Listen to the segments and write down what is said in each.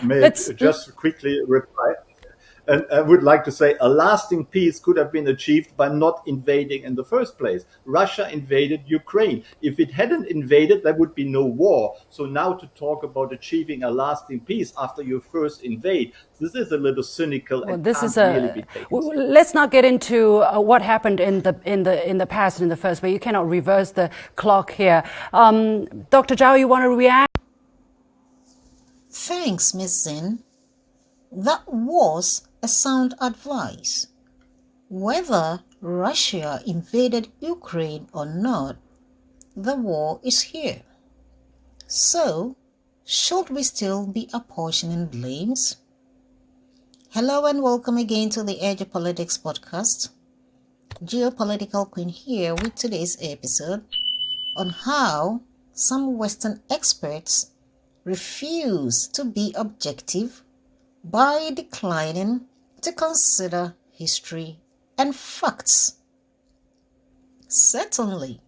may Let's just quickly reply. And I would like to say a lasting peace could have been achieved by not invading in the first place. Russia invaded Ukraine. If it hadn't invaded, there would be no war. So now to talk about achieving a lasting peace after you first invade, this is a little cynical Well, and this can't is really be taken seriously. let's not get into what happened in the past in the first place. You cannot reverse the clock here. Dr. Zhao, you want to react? Thanks, Miss Zin. That was a sound advice. Whether Russia invaded Ukraine or not, the war is here. So, should we still be apportioning blames? Hello and welcome again to the Edge of Politics podcast. Geopolitical Queen here with today's episode on how some Western experts refuse to be objective by declining to consider history and facts. Certainly,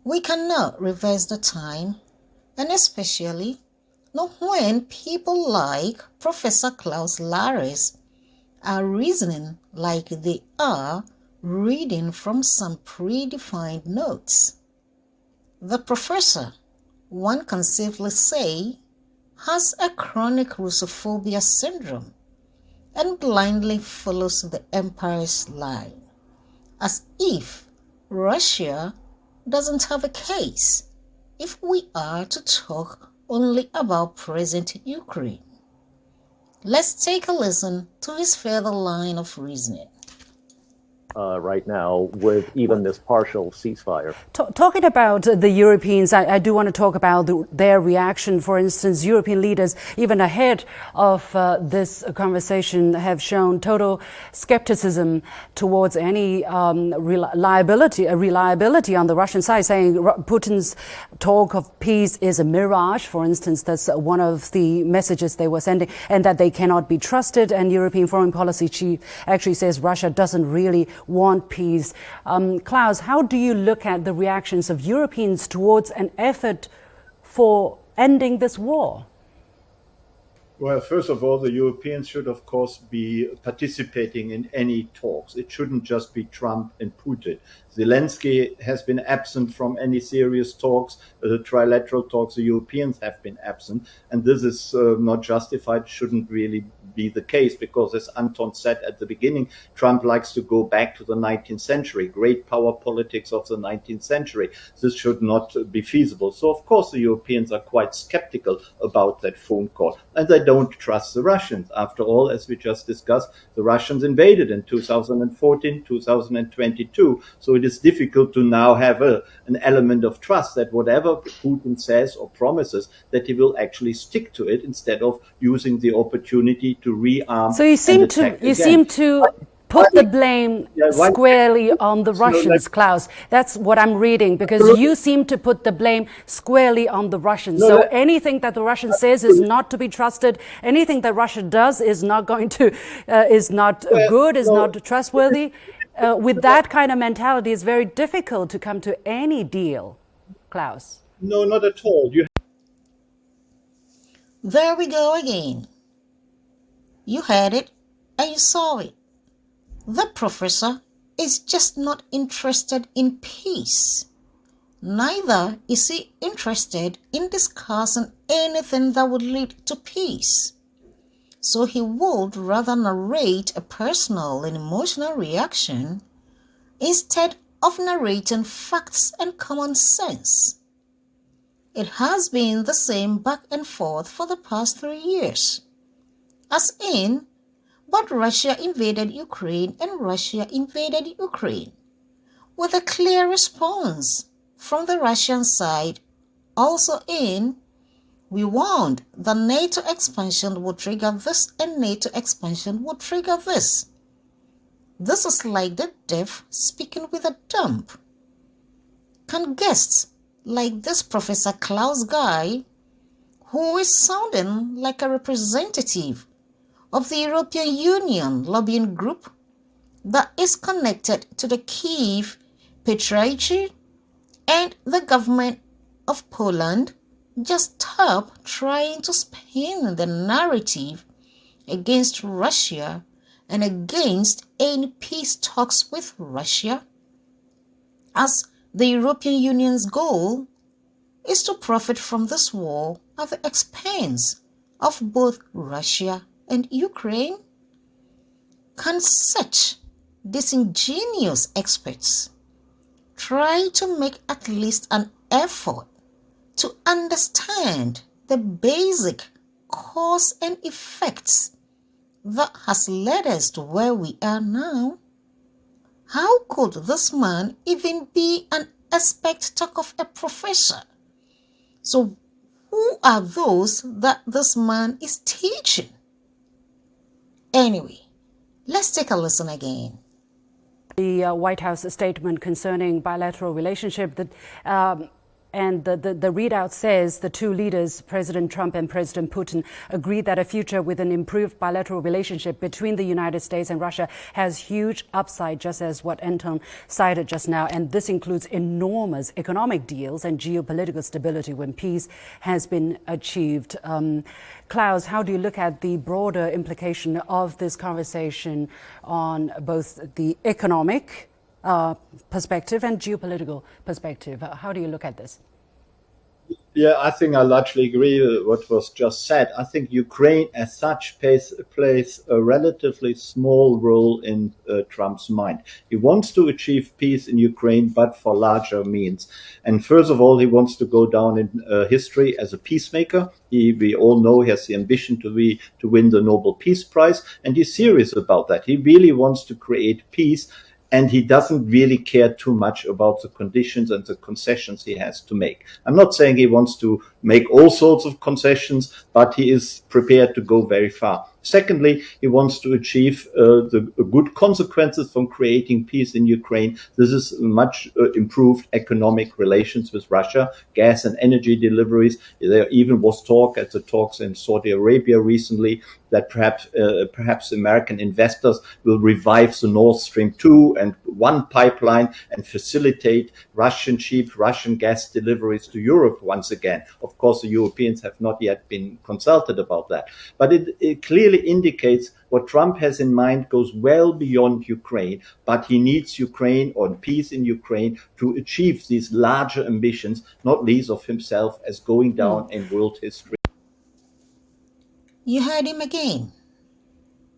we cannot reverse the time, and especially not when people like Professor Klaus Lares are reasoning like they are reading from some predefined notes. The professor, one can safely say, has a chronic Russophobia syndrome and blindly follows the empire's line, as if Russia doesn't have a case if we are to talk only about present Ukraine. Let's take a listen to his further line of reasoning. Right now with even this partial ceasefire. Talking about the Europeans, I do want to talk about their reaction. For instance, European leaders, even ahead of this conversation, have shown total skepticism towards any reliability on the Russian side, saying Putin's talk of peace is a mirage. For instance, that's one of the messages they were sending, and that they cannot be trusted. And European foreign policy chief actually says Russia doesn't really want peace. Klaus, how do you look at the reactions of Europeans towards an effort for ending this war? Well, first of all, the Europeans should, of course, be participating in any talks. It shouldn't just be Trump and Putin. Zelensky has been absent from any serious talks, the trilateral talks. The Europeans have been absent, and this is not justified, shouldn't really be the case, because as Anton said at the beginning, Trump likes to go back to the 19th century, great power politics of the 19th century. This should not be feasible. So, of course, the Europeans are quite skeptical about that phone call, and they don't trust the Russians. After all, as we just discussed, the Russians invaded in 2014, 2022. So it is difficult to now have an element of trust that whatever Putin says or promises, that he will actually stick to it instead of using the opportunity to rearm. So you seem to put the blame squarely on the Russians, Klaus. That's what I'm reading, because you seem to put the blame squarely on the Russians. So anything that the Russian says is not to be trusted. Anything that Russia does is not going to, is not good, is not trustworthy. With that kind of mentality, it's very difficult to come to any deal, Klaus. No, not at all. There we go again. You heard it and you saw it. The professor is just not interested in peace. Neither is he interested in discussing anything that would lead to peace. So he would rather narrate a personal and emotional reaction instead of narrating facts and common sense. It has been the same back and forth for the past 3 years. As in, but Russia invaded Ukraine and Russia invaded Ukraine, with a clear response from the Russian side. Also in, we warned the NATO expansion would trigger this and NATO expansion would trigger this. This is like the deaf speaking with a dumb. Can guests like this Professor Klaus guy, who is sounding like a representative of the European Union lobbying group that is connected to the Kyiv Patriarchy and the government of Poland, just stop trying to spin the narrative against Russia and against any peace talks with Russia, as the European Union's goal is to profit from this war at the expense of both Russia and Ukraine? Can such disingenuous experts try to make at least an effort to understand the basic cause and effects that has led us to where we are now? How could this man even be an expert talk of a professor? So who are those that this man is teaching? Anyway, let's take a listen again. The White House statement concerning bilateral relationship that and the readout says the two leaders, President Trump and President Putin, agreed that a future with an improved bilateral relationship between the United States and Russia has huge upside, just as what Anton cited just now. And this includes enormous economic deals and geopolitical stability when peace has been achieved. Klaus, how do you look at the broader implication of this conversation on both the economic perspective and geopolitical perspective? How do you look at this? Yeah, I think I largely agree with what was just said. I think Ukraine as such plays a relatively small role in Trump's mind. He wants to achieve peace in Ukraine, but for larger means. And first of all, he wants to go down in history as a peacemaker. We all know he has the ambition to win the Nobel Peace Prize, and he's serious about that. He really wants to create peace. And he doesn't really care too much about the conditions and the concessions he has to make. I'm not saying he wants to make all sorts of concessions, but he is prepared to go very far. Secondly, he wants to achieve the good consequences from creating peace in Ukraine. This is much improved economic relations with Russia, gas and energy deliveries. There even was talk at the talks in Saudi Arabia recently that perhaps American investors will revive the Nord Stream 2 and 1 pipeline and facilitate cheap Russian gas deliveries to Europe once again. Of course, the Europeans have not yet been consulted about that. But it clearly indicates what Trump has in mind goes well beyond Ukraine, but he needs Ukraine or peace in Ukraine to achieve these larger ambitions, not least of himself as going down in world history. You heard him again.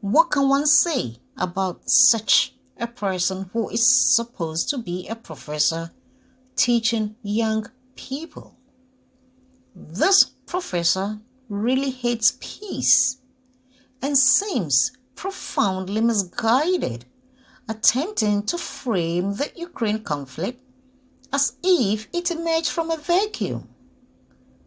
What can one say about such a person who is supposed to be a professor teaching young people? This professor really hates peace and seems profoundly misguided, attempting to frame the Ukraine conflict as if it emerged from a vacuum.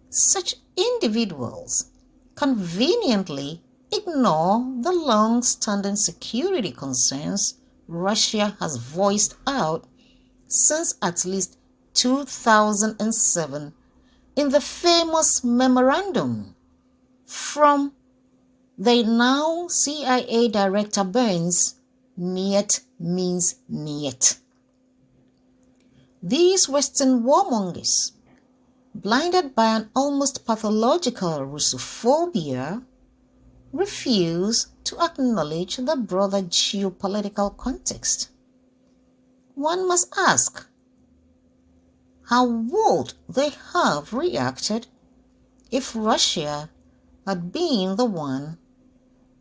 Such individuals conveniently ignore the long-standing security concerns Russia has voiced out since at least 2007 in the famous memorandum from the now CIA Director Burns, "Niet means niet." These Western warmongers, blinded by an almost pathological Russophobia, refuse to acknowledge the broader geopolitical context. One must ask, how would they have reacted if Russia had been the one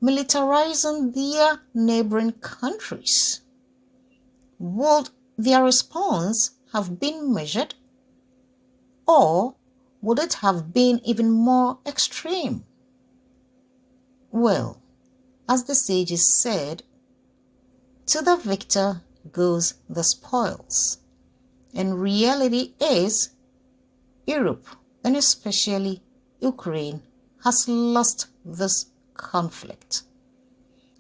militarizing their neighboring countries? Would their response have been measured, or would it have been even more extreme? Well, as the sages said, to the victor goes the spoils. And reality is, Europe, and especially Ukraine, has lost this conflict.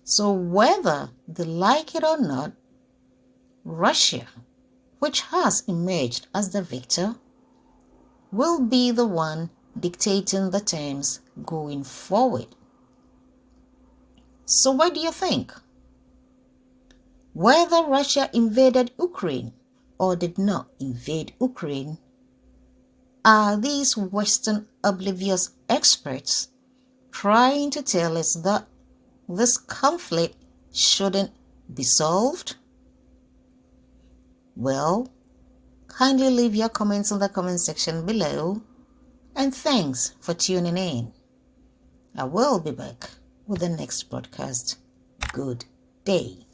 So whether they like it or not, Russia, which has emerged as the victor, will be the one dictating the terms going forward. So what do you think? Whether Russia invaded Ukraine or did not invade Ukraine, Are these Western oblivious experts trying to tell us that this conflict shouldn't be solved? Well, kindly leave your comments in the comment section below, and thanks for tuning in. I will be back with the next broadcast. Good day.